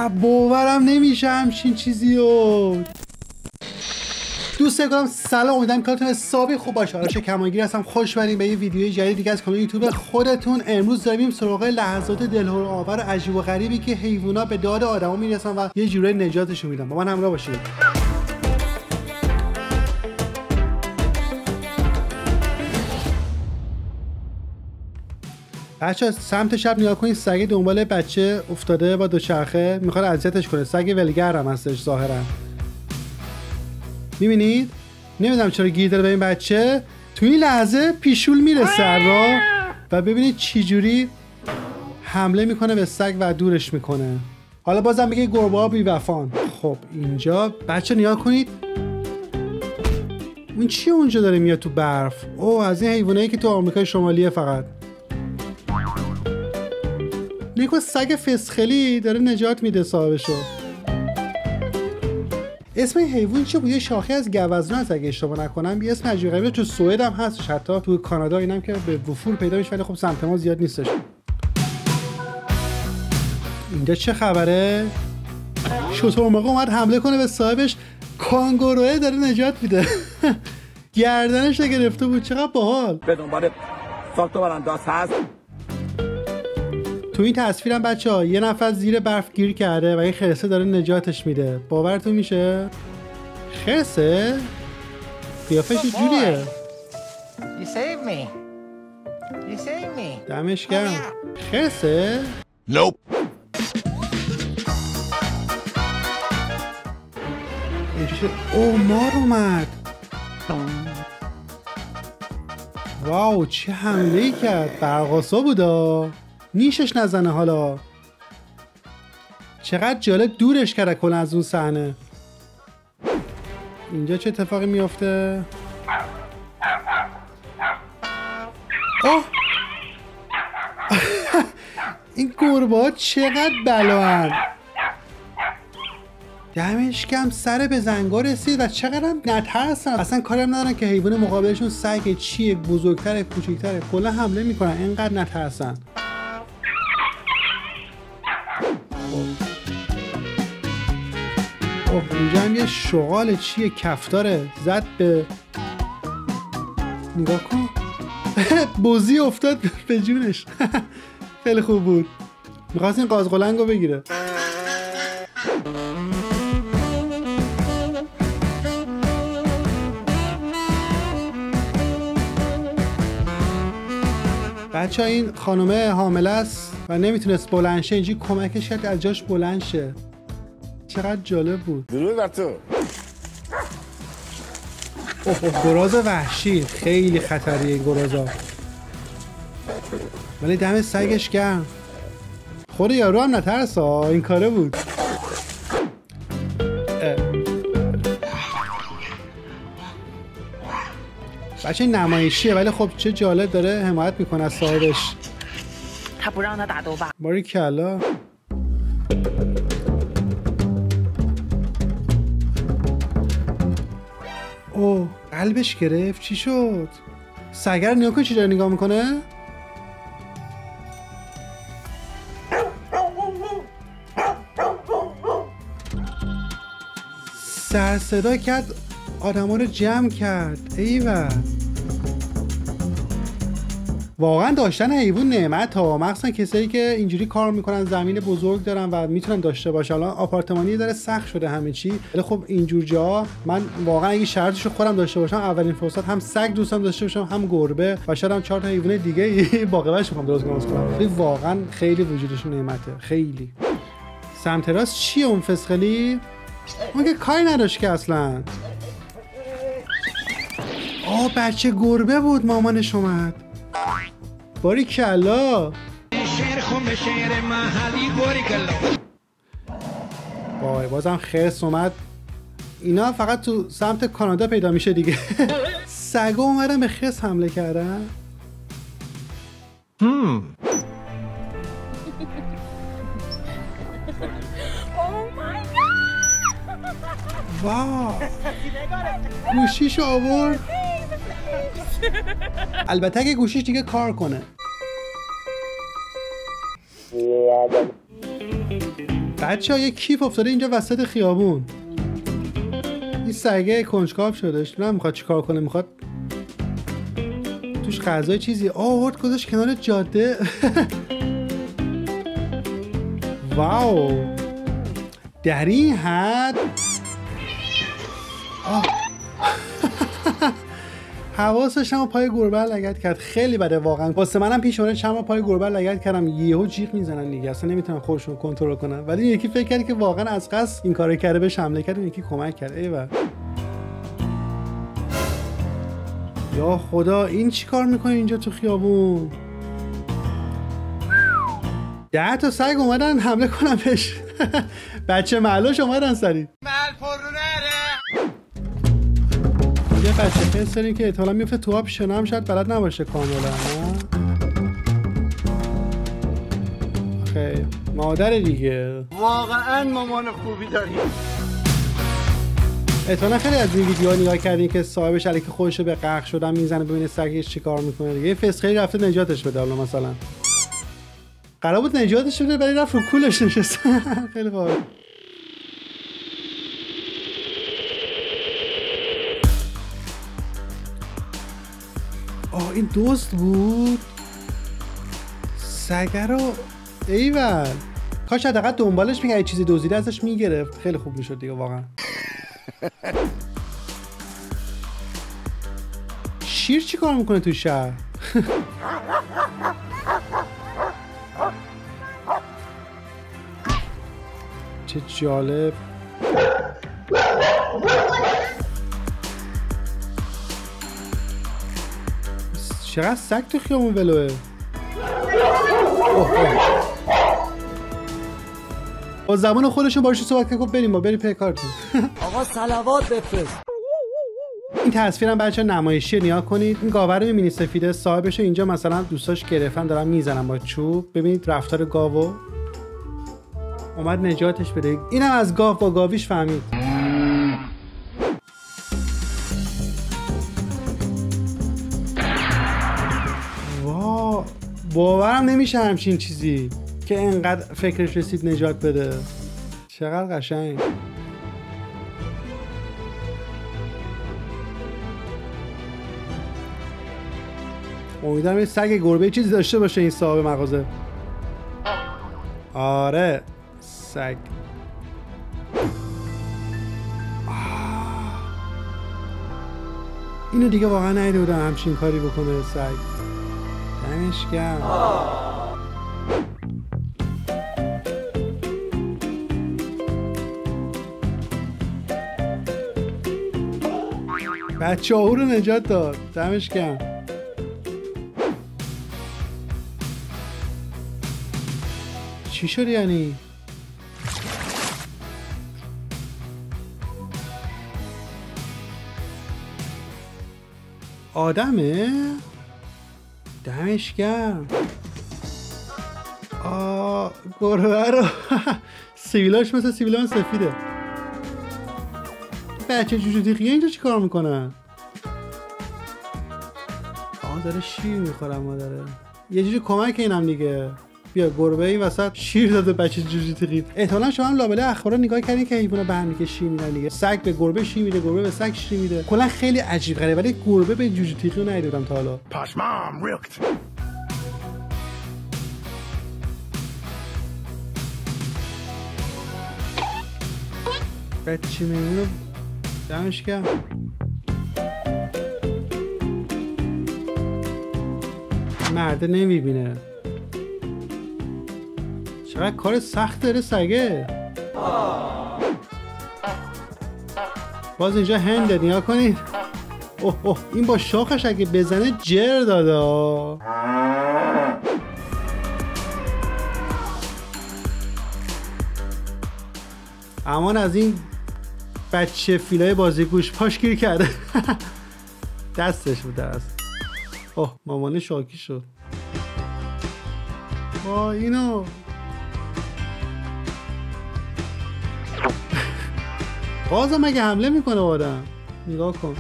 باورم نمیشه همچین چیزیو. دوستان سلام، امیدوارم کارتون حسابی خوب باشه. آرش کمالگیر هستم. خوش اومدین به یه ویدیوی جدید دیگه از کانال یوتیوب خودتون. امروز داریم سراغ لحظات دلهرآور و عجیب و غریبی که حیوونا به داد آدما میرسن و یه جوری نجاتشون میدن. با من همراه باشید. بچه سمت شب نگاه کنید، سگ دنبال بچه افتاده با دوچرخه، میخواد اذیتش کنه. سگ ولگر هم هستش ظاهرا. میبینید؟ نمیدونم چرا گیر داره به این بچه. تو این لحظه پیشول میره سر را و ببینید چی جوری حمله میکنه به سگ و دورش میکنه. حالا بازم بگه گربه ها بی وفان. خب اینجا بچه نگاه کنید، این چی اونجا داره میاد تو برف؟ اوه، از این حیوانایی که تو آمریکای شمالیه. فقط نیکو سگ فسخلی داره نجات میده صاحبشو. اسم این حیوان چه بود؟ یه شاخه از گوزن هست اگه اشتباه نکنم. یه اسم عجیب غریبه تو سوئد هم هستش، حتی تو کانادا اینم که به وفور پیدا میشه، ولی خب سمت ما زیاد نیستش. اینجا چه خبره؟ شترمرغ اومد حمله کنه به صاحبش. کانگوروه داره نجات میده. گردنش رو گرفته بود. چقدر باحال. به دنبال ساخت برانداز هست. تو این تصویرم بچه‌ها یه نفر زیر برف گیر کرده و این خرسه داره نجاتش میده. باورتون میشه؟ خرسه؟ قیافش جوریه. دمش گرم. خرسه؟ Nope. اوه، مار اومد. واو، چه حمله‌ای کرد. برقاسا بودا. نیشش نزنه. حالا چقدر جالب دورش کرده کلا از اون صحنه. اینجا چه اتفاقی میفته؟ اوه این گربه ها چقدر بلاان. دمش کم سر به زنگار رسید و چقدر هم نترسن. اصلا کاری هم ندارن که حیوان مقابلشون سگ چیه، بزرگتره کوچیکتره، کلا حمله میکنن. اینقدر نترسن. اوه، اینجا هم یه شغال چیه، کفتاره زد به، نگاه کن. بوزی افتاد به جونش. خیلی خوب بود. میخواست این قازقلنگو بگیره. بچه ها این خانومه حامله است و نمیتونست بلند شه. اینجا کمکش کرد از جاش بلند شه. چقدر جالب بود. درود بر تو. اوه، گراز وحشی خیلی خطریه این گرازا، ولی دم سگش گرم. خود یارو هم نترس ها، این کاره بود. بچه نمایشیه ولی خب چه جالب، داره حمایت میکنه از صاحبش. باریکلا. اوه، قلبش گرفت. چی شد؟ سگر نگاه کن چی داره نگاه میکنه. سر صدا کرد، آدما رو جمع کرد. ایوه، واقعا داشتن حیوان نعمت ها، مخصوصا کسایی که اینجوری کار میکنن، زمین بزرگ دارن و میتونن داشته باشه. الان آپارتمانی داره سخت شده همه چی، ولی خب اینجور جا من واقعا اگه شرطشو خودم داشته باشم اولین فرصت هم سگ دوستم داشته باشم، هم گربه و شاید هم 4 تا حیوان دیگه باقیش میخوام درست کنم. ولی واقعا خیلی وجودشون نعمته. خیلی. سمت راست چیه اون فسخلی؟ اون که کاری نداشت که اصلا. آه، بچه گربه بود. مامانش اومد. باریکلا. وای، بازم خرس اومد. اینا فقط تو سمت کانادا پیدا میشه دیگه. سگا اومدن به خرس حمله کردن. واو، گوشیشو آورد. البته اگه گوشیش دیگه کار کنه. بچه ها یه کیف افتاده اینجا وسط خیابون. این سگه کنجکاو شدش، نه میخواد چیکار کنه، میخواد توش غذای چیزی آورد گذاشت کنار جاده. واو در این حد حواسش هم پای گربه لگد کرد. خیلی بده واقعا. واسه منم پیش اومده چند بار پای گربه لگد کردم، یهو جیغ میزنن دیگه، اصلا نمیتونن خودشون کنترل کنن. ولی یکی فکر کرد که واقعا از قصد این کارو کرده، بهش حمله کرد، یکی کمک کرد. ایول یا خدا، این چی کار میکنه اینجا تو خیابون؟ 10 تا سگ اومدن حمله کنن بهش. بچه معلوش اومدن سری. یه بچه پسرین که احتمالا میفته تو آب شنا هم شاید بلد نباشه کاملا. خیلی مادر دیگه، واقعا مامان خوبی داری. احتمالا خیلی از این ویدیوها نگاه کردین که صاحبش علیه خودش رو به قهر شدن میزنه ببینه سگش چیکار میکنه دیگه. فسخی رفته نجاتش بده. حالا مثلا قرار بود نجاتش بده ولی رفت رو کولش نشست. خیلی باحال. این دوست بود سگه رو. ایول کاش حداقل دنبالش میگه، چیزی دزدیده ازش میگرفت، خیلی خوب میشد دیگه واقعا. شیر چی کار میکنه تو شهر؟ چه جالب. چقدر سگ تو خیابون ولوه. با زبان خودشون باشو صحبت کنم. بریم پی کارتون. آقا صلوات بفرست. این تصویرم بچه نمایشی نگاه کنید. این گاوه رو می‌بینید سفیده، صاحبشو اینجا مثلا دوستاش گرفتن دارن میزنن با چوب. ببینید رفتار گاوو، اومد نجاتش بده. اینم از گاو با گاویش فهمید. وا باورم نمیشه همچین چیزی که انقدر فکرش رسید نجات بده. چقدر قشنگ. امیدوارم این سگ گربه چیزی داشته باشه این صاحب مغازه. آره سگ. اینو دیگه واقعا ندیده بودم همچین کاری بکنه سگ. دمش گرم. بچه ها رو نجات داد. دمش گرم. چی شد یعنی؟ آدمه؟ دمش گرم. گربه رو سیبیلاش مثل سیبیلان سفیده. بچه جوجو تیغیه اینجا چی کار میکنن؟ داره شیر میخوره مادره. یه جوری کمک اینم دیگه. بیا گربه این وسط شیر داده بچه جوجو تیغی. احتمالاً شما هم لابلای اخبارا نگاه کردین که حیونا به هم دیگه شیر میدن دیگه. سگ به گربه شیر میده، گربه به سگ شیر میده. کلا خیلی عجیب غریبه، ولی گربه به جوجو تیغی رو ندیدم تا حالا. پشمام ریخت. بچه میمونه دمش گرم. مرده نمیبینه. چقدر کار سخت داره سگه. باز اینجا هنده نیا کنید. اوه این با شاخش اگه بزنه جر داده. امان از این بچه فیلای بازیگوش پاش گیر کرده. دستش بود دست. مامانه شاکی شد. اینو بازم مگه حمله میکنه آدم؟ نگاه کن.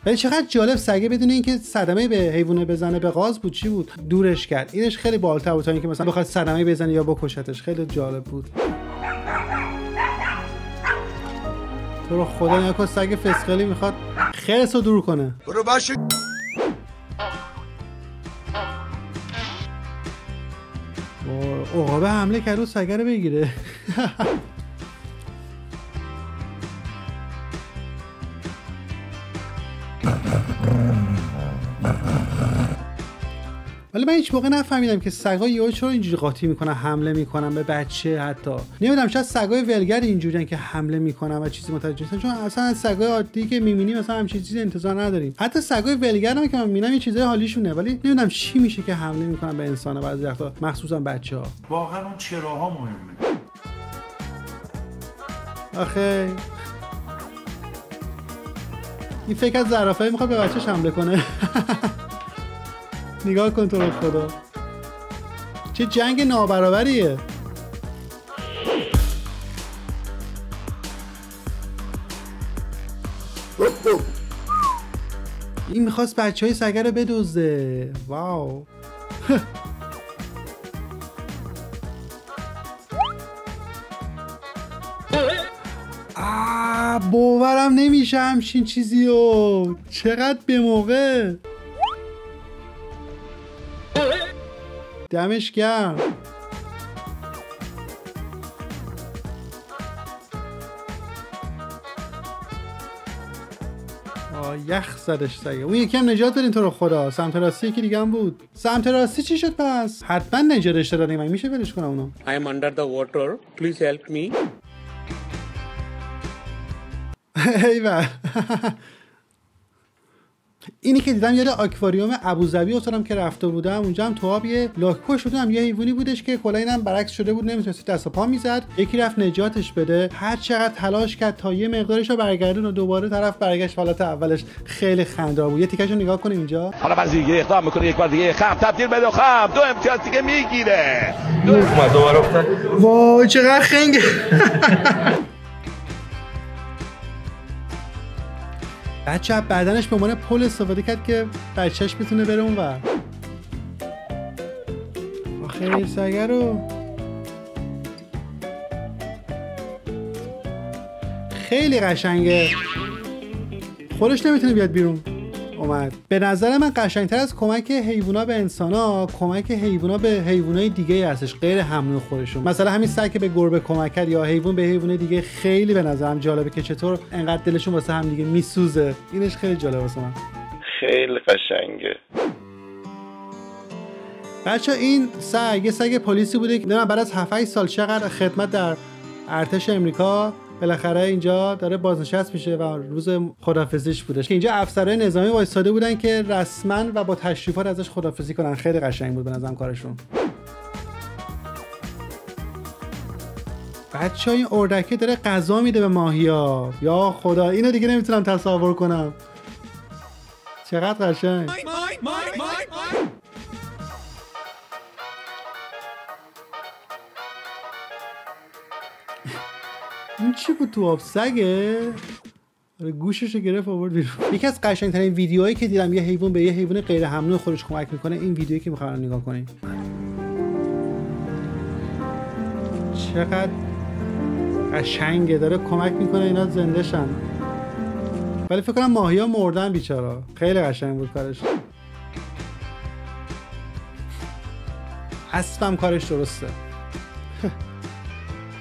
ولی چقدر جالب سگه بدون اینکه صدمه به حیوانه بزنه به غاز بود چی بود دورش کرد. اینش خیلی بالاتر بود تا اینکه مثلا بخواد صدمه بزنه یا بکشتش. خیلی جالب بود. تو رو خدا نکن سگ فسقلی میخواد خرسو دور کنه. برو باشه. عقابه حمله کرد و سگه رو بگیره. ولی من هیچ موقع نفهمیدم که سگا یهو چرا اینجوری قاطی میکنن حمله میکنن به بچه. حتی نمیدونم شاید سگای ولگر اینجوریان که حمله میکنن و چیزی متوجه نیستن، چون اصلا سگای عادی که میبینی مثلا همچین چیزی انتظار نداریم. حتی سگای ولگر هم که من میبینم این چیزای حالیشونه، ولی نمیدونم چی میشه که حمله میکنن به انسان بعضی وقتا، مخصوصا بچه‌ها. واقعا اون چراها مهمه. آخه این فکر از زرافه میخواد به بچه‌ش حمله کنه. نگاه کن تو رو خدا چه جنگ نابرابریه. این میخواست بچه های سگه رو بدزده. واو. باورم نمیشه همچین چیزیو. چقدر به موقع. دمش گرم. یخ زدش سگه. اون یکی هم نجات بدین تو رو خدا. سمت راستی یکی دیگه هم بود. سمت راستی چی شد پس؟ حتما نجاتش دادن. من میشه ولش کنم اونو. I am under the water. Please help me. ایوه. اینی که دیدم یاد آکواریوم ابوظبی افتادم که رفته بودم. اونجا هم تو آب یه لاک‌پشت بودم، یه حیوانی بودش که کلا اینم برعکس شده بود، نمیتونست دست و پا میزد. یکی رفت نجاتش بده، هر چقدر تلاش کرد تا یه مقدارش رو برگردون و دوباره طرف برگشت حالت اولش. خیلی خنده بود. یه تیکشو نگاه کنیم اینجا. حالا بعد دیگه اقدام میکنه، یک بار دیگه خم تبدیل به دو خم، 2 امتیاز دیگه میگیره. دوباره افتاد. وای چقدر خنگه. بچه بدنش به عنوان پل استفاده کرد که بچهش بتونه بره اون ور. آخه سگه رو خیلی قشنگه. خودش نمیتونه بیاد بیرون. اومد. به نظر من قشنگتر از کمک حیوونا به انسانا، کمک حیوونا به حیوانای دیگه هستش غیر حمله خودشون. مثلا همین سگ که به گربه کمک کرد یا حیوان به حیوان دیگه. خیلی به نظرم جالبه که چطور انقدر دلشون واسه هم دیگه میسوزه. اینش خیلی جالبه واسه من. خیلی قشنگه. بچه این سگ پلیسی بوده که بعد از 7-8 سال چقدر خدمت در ارتش امریکا بالاخره اینجا داره بازنشست میشه و روز خدافظیش بودش که اینجا افسرهای نظامی وایساده بودن که رسما و با تشریفات ازش خدافظی کنن. خیلی قشنگ بود به نظرم کارشون. بچه‌ها این اردکه داره غذا میده به ماهیا. یا خدا اینو دیگه نمیتونم تصور کنم. چقدر قشنگ. این چی بود تو آب؟ سگه؟ آره گوششو گرفت آورد بیرون. یکی از قشنگترین ویدیوهایی که دیدم یه حیوان به یه حیوان غیر حمله خودش کمک میکنه این ویدیویی که میخوام نگاه کنیم. چقدر قشنگه. داره کمک میکنه اینا زنده شن. ولی فکر کنم ماهیا مردن بیچارا. خیلی قشنگ بود کارش. اسبم کارش درسته.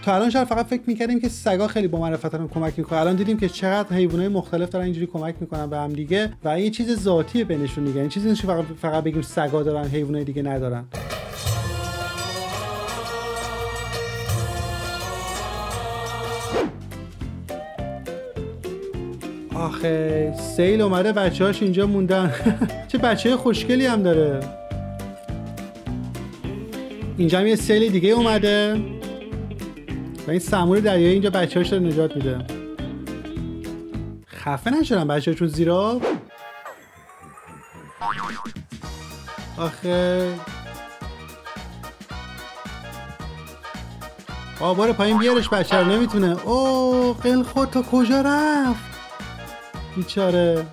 تا الان شاید فقط فکر میکردیم که سگا خیلی با معرفتن کمک میکنن. الان دیدیم که چقدر حیوانات مختلف دارن اینجوری کمک میکنن به هم دیگه و این چیز ذاتیه بینشون دیگه. این چیزی نیست فقط بگیم سگا دارن حیوانات دیگه ندارن. آخه سیل اومده بچه‌هاش اینجا موندن. چه بچه‌های خوشگلی هم داره. اینجا هم یه سیل دیگه اومده و این سمور دریایی اینجا بچه‌هاش رو نجات میده. خفه نشدن بچه‌هاشون زیر آب. آخه باره پایین بیارش بچه رو. نمیتونه. اوه قل خود تا کجا رفت بیچاره.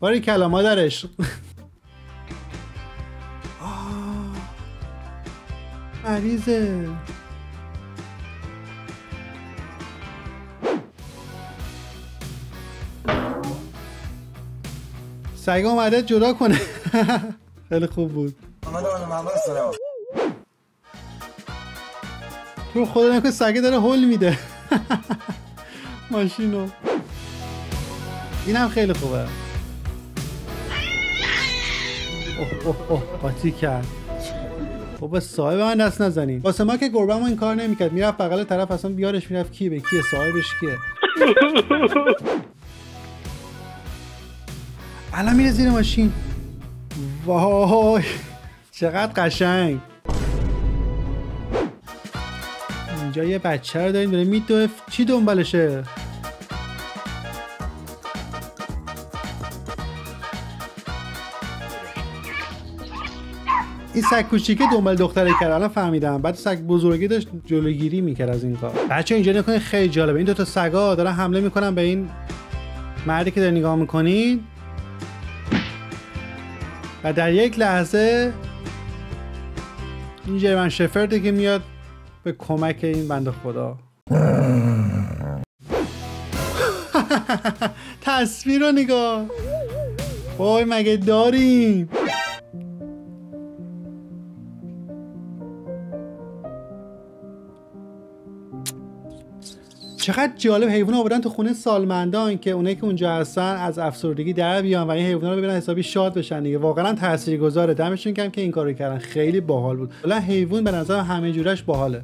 باری کلا مادرش. مریضه. سگ اومده جدا کنه. خیلی خوب بود. تو خدا نکنه سگه داره هول میده. ماشینو. اینم خیلی خوبه. اوه قاطی کرد. خب صاحب من دست نزنین. واسه ما که گربه ما این کار نمیکرد، میرفت بغل طرف اصلا بیارش میرفت کی به کیه، صاحبش کیه. الان میره زیر ماشین. وای چقدر قشنگ. اینجا یه بچه رو داریم داره میدوه. چی دنبالشه؟ این سگ کوچیکه دنبال دختره کرد. الان فهمیدم. بعد سگ بزرگی داشت جلوگیری میکرد از این کار. بچه اینجا نکنید خیلی جالبه. این دوتا سگا دارن حمله میکنن به این مردی که داره نگاه میکنین و در یک لحظه این جرمن شفرده که میاد به کمک این بنده خدا. تصویر رو نگاه. وای مگه داریم؟ چقدر جالب. حیونا آوردن تو خونه سالمندان که اونایی که اونجا هستن از افسردگی در بیان و این حیونا رو ببینن حسابی شاد بشن دیگه. واقعا تاثیرگذاره. دمشون گرم که این کارو کردن. خیلی باحال بود. والا حیوان به نظر همه جورش باحاله.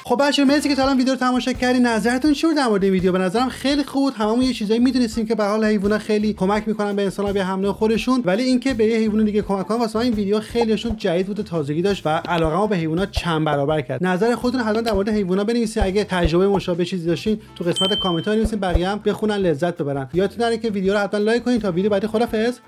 خب بچه‌ها مرسی که تا الان ویدیو رو تماشا کردین. نظرتون چی بود در مورد این ویدیو؟ به نظرم خیلی خوب بود. هممون یه چیزایی میدونستیم که به حال حیونا خیلی کمک میکنن به انسان‌ها به حمله خودشون، ولی اینکه به یه حیوان دیگه کمک کنن واسه من این ویدیو خیلیشون جدید بود و تازگی داشت و علاقه‌مو به حیونا چند برابر کرد. نظر خودتون حتما در مورد حیونا بنویسید. اگه تجربه مشابه چیزی داشتین تو قسمت کامنت‌ها بنویسید، بقیه هم بخونن لذت ببرن. یادتون نره که ویدیو رو حتما لایک کنید. تا ویدیو بعدی خدافظ.